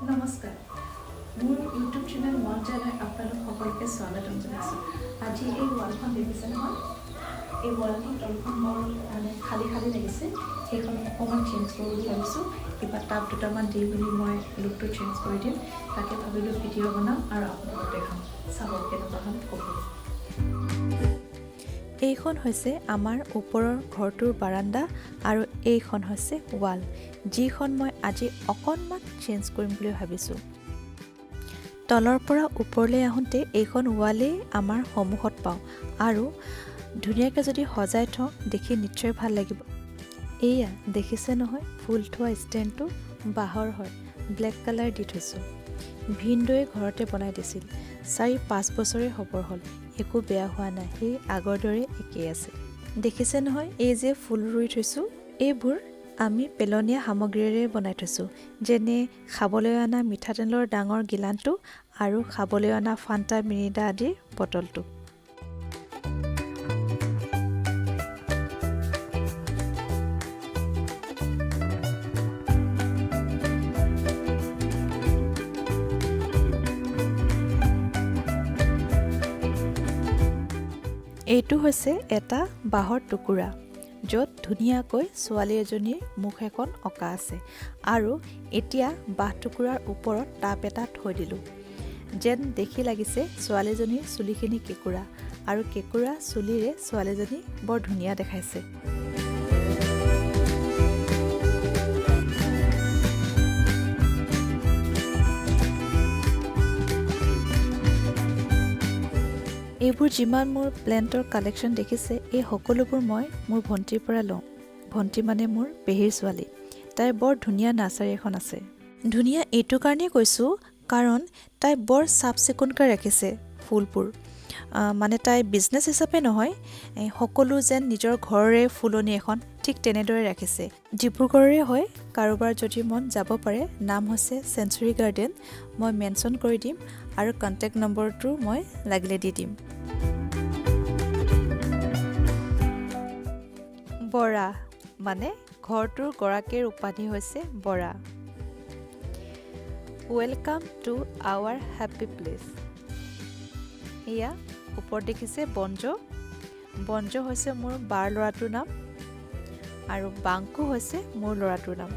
নমস্কাৰ মোৰ YouTube channel wall জাৰ্নাই আপোনালোক সকলোকে স্বাগতম জনাইছোঁ। আজি এই ৱালখন দেখিছে নহয়, এই ৱালখন তলখন মোৰ খালী লাগিছে, সেইখন অকণমান চেঞ্জ কৰোঁ বুলি ভাবিছোঁ। কিবা টাব দুটামান দি বুলি মই লুকটো চেঞ্জ কৰি দিম, তাকে ভাবিলোঁ ভিডিঅ' বনাম আৰু আপোনালোকক দেখাম। চাব কেনেকুৱা হয় ক'ব। এইখন হৈছে আমাৰ ওপৰৰ ঘৰটোৰ বাৰাণ্ডা আৰু এইখন হৈছে ৱাল, যিখন মই আজি অকণমান চেঞ্জ কৰিম বুলি ভাবিছোঁ। তলৰ পৰা ওপৰলৈ আহোঁতে এইখন ৱালেই আমাৰ সন্মুখত পাওঁ আৰু ধুনীয়াকৈ যদি সজাই থওঁ দেখি নিশ্চয় ভাল লাগিব। এয়া দেখিছে নহয়, ফুল থোৱা ষ্টেণ্ডটো বাঁহৰ হয়, ব্লেক কালাৰ দি থৈছোঁ। ভিনদৈয়ে ঘৰতে বনাই দিছিল, 4-5 বছৰে হ'বৰ হ'ল, একো বেয়া হোৱা নাই, সেই আগৰ দৰে একেই আছে। দেখিছে নহয়, এই যে ফুল ৰুই থৈছোঁ, এইবোৰ আমি পেলনীয়া সামগ্ৰীৰে বনাই থৈছোঁ, যেনে খাবলৈ অনা মিঠাতেলৰ ডাঙৰ গিলানটো আৰু খাবলৈ অনা ফান্টা মিৰিণ্ডা আদিৰ বটলটো। এইটো হৈছে এটা বাঁহৰ টুকুৰা, য'ত ধুনীয়াকৈ ছোৱালী এজনীৰ মুখ এখন অঁকা আছে আৰু এতিয়া বাঁহ টুকুৰাৰ ওপৰত টাব এটা থৈ দিলোঁ, যেন দেখি লাগিছে ছোৱালীজনীৰ চুলিখিনি কেঁকুৰা আৰু কেঁকুৰা চুলিৰে ছোৱালীজনী বৰ ধুনীয়া দেখাইছে। এইবোৰ যিমান মোৰ প্লেণ্টৰ কালেকশ্যন দেখিছে, এই সকলোবোৰ মই মোৰ ভণ্টিৰ পৰা লওঁ। ভণ্টি মানে মোৰ পেহীৰ ছোৱালী, তাইৰ বৰ ধুনীয়া নাৰ্চাৰী এখন আছে। ধুনীয়া এইটো কাৰণেই কৈছোঁ কাৰণ তাই বৰ চাফ চিকুণকৈ ৰাখিছে ফুলবোৰ, মানে তাই বিজনেছ হিচাপে নহয়, সকলো যেন নিজৰ ঘৰৰে ফুলনি এখন ঠিক তেনেদৰে ৰাখিছে। ডিব্ৰুগড়ৰে হয়, কাৰোবাৰ যদি মন যাব পাৰে, নাম হৈছে চেঞ্চুৰী গাৰ্ডেন, মই মেনশ্যন কৰি দিম আৰু কণ্টেক্ট নম্বৰটো মই লাগিলে দি দিম। বৰা মানে ঘৰটোৰ গৰাকীৰ উপাধি হৈছে Bora. Welcome to our happy place. এয়া ওপৰত দেখিছে বঞ্জ, বঞ্জ হৈছে মোৰ বাৰ ল'ৰাটোৰ নাম আৰু বাংকু হৈছে মোৰ ল'ৰাটোৰ নাম।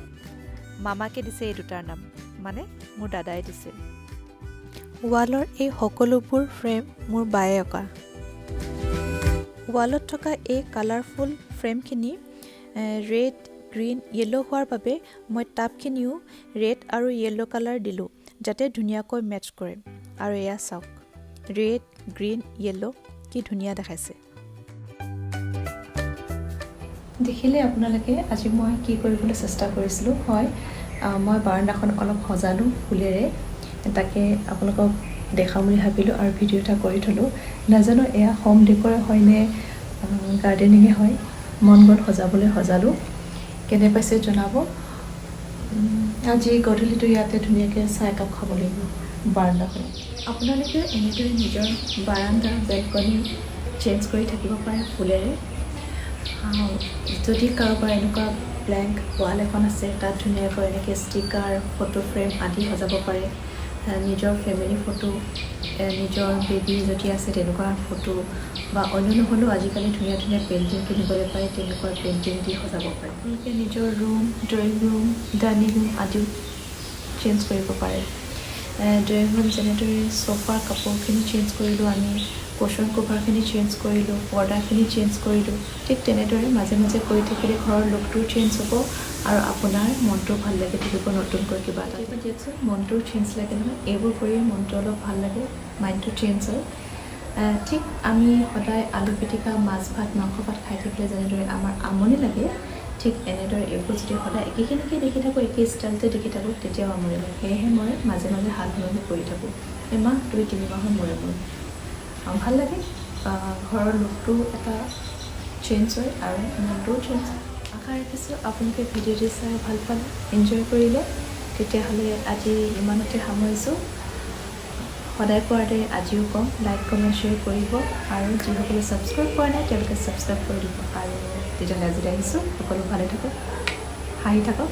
মামাকে দিছে এই দুটাৰ নাম, মানে মোৰ দাদাই দিছে। ৱালৰ এই সকলোবোৰ ফ্ৰেম মোৰ বায়ে অঁকা। ৱালত থকা এই কালাৰফুল ফ্ৰেমখিনি ৰেড, গ্ৰীণ, য়েল্ল' হোৱাৰ বাবে মই টাবখিনিও ৰেড আৰু য়েল্ল' কালাৰ দিলোঁ, যাতে ধুনীয়াকৈ মেটচ কৰে। আৰু এয়া চাওক, ৰেড, গ্ৰীণ, য়েল্ল' কি ধুনীয়া দেখাইছে। দেখিলে আপোনালোকে আজি মই কি কৰিবলৈ চেষ্টা কৰিছিলোঁ, হয় মই বাৰাণ্ডাখন অলপ সজালোঁ ফুলেৰে, তাকে আপোনালোকক দেখাম বুলি ভাবিলোঁ আৰু ভিডিঅ' এটা কৰি থলোঁ। নাজানো এয়া হোম ডেক'ৰে হয়নে গাৰ্ডেনিঙে হয়, মন গ'ল সজাবলৈ সজালোঁ। কেনে পাইছে জনাব। আজি গধূলিটো ইয়াতে ধুনীয়াকৈ চাহ একাপ খাব লাগিব বাৰাণ্ডাখন। আপোনালোকে এনেদৰে নিজৰ বাৰাণ্ডা বেলকনি চেঞ্জ কৰি থাকিব পাৰে ফুলেৰে। যদি কাৰোবাৰ এনেকুৱা ব্লেংক ৱাল এখন আছে, তাত ধুনীয়াকৈ এনেকৈ ষ্টিকাৰ, ফটো ফ্ৰেম আদি সজাব পাৰে। নিজৰ ফেমিলি ফটো, নিজৰ বেবী যদি আছে তেনেকুৱা ফটো, বা অন্য নহ'লেও আজিকালি ধুনীয়া ধুনীয়া পেইণ্টিং কিনিবলৈ পায়, তেনেকুৱা পেইণ্টিং দি সজাব পাৰে। আপোনালোকে নিজৰ room, drawing room, dining room আদিও চেঞ্জ কৰিব পাৰে। ড্ৰয়িং ৰুম যেনেদৰে চফাৰ কাপোৰখিনি চেঞ্জ কৰিলোঁ, আমি কুশ্বন কভাৰখিনি চেঞ্জ কৰিলোঁ, পৰ্দাখিনি চেঞ্জ কৰিলোঁ, ঠিক তেনেদৰে মাজে মাজে কৰি থাকিলে ঘৰৰ লুকটোও চেঞ্জ হ'ব আৰু আপোনাৰ মনটোও ভাল লাগে থাকিব, নতুনকৈ কিবা এটা দিয়কচোন, মনটোও চেঞ্জ লাগে নহয়, এইবোৰ কৰি মনটো অলপ ভাল লাগে, মাইণ্ডটো চেঞ্জ হয়। ঠিক আমি সদায় আলু পিটিকা, মাছ ভাত, মাংস ভাত খাই থাকিলে যেনেদৰে আমাৰ আমনি লাগে, ঠিক এনেদৰে এইবোৰ যদি সদায় একেখিনিকে দেখি থাকোঁ, একে ষ্টাইলতে দেখি থাকোঁ, তেতিয়াও আমনি লাগে। সেয়েহে মই মাজে মাজে সাল সলনি কৰি থাকোঁ, এমাহ 2-3 মাহৰ মূৰে মূৰে। ভাল লাগে, ঘৰৰ লুকটো এটা চেঞ্জ হয় আৰু মনটোও চেঞ্জ হয়। আশা ৰাখিছোঁ আপোনালোকে ভিডিঅ'টো চাই ভাল পালে, এনজয় কৰিলে। তেতিয়াহ'লে আজি ইমানতে সামৰিছোঁ। সদায় কোৱাৰ দৰে আজিও কম, লাইক কমেণ্ট শ্বেয়াৰ কৰিব আৰু যিসকলে ছাবস্ক্ৰাইব কৰা নাই তেওঁলোকে ছাবস্ক্ৰাইব কৰি দিব। আৰু তেতিয়াহ'লে আজিলৈ আহিছোঁ, সকলো ভালে থাকক, হাঁহি থাকক।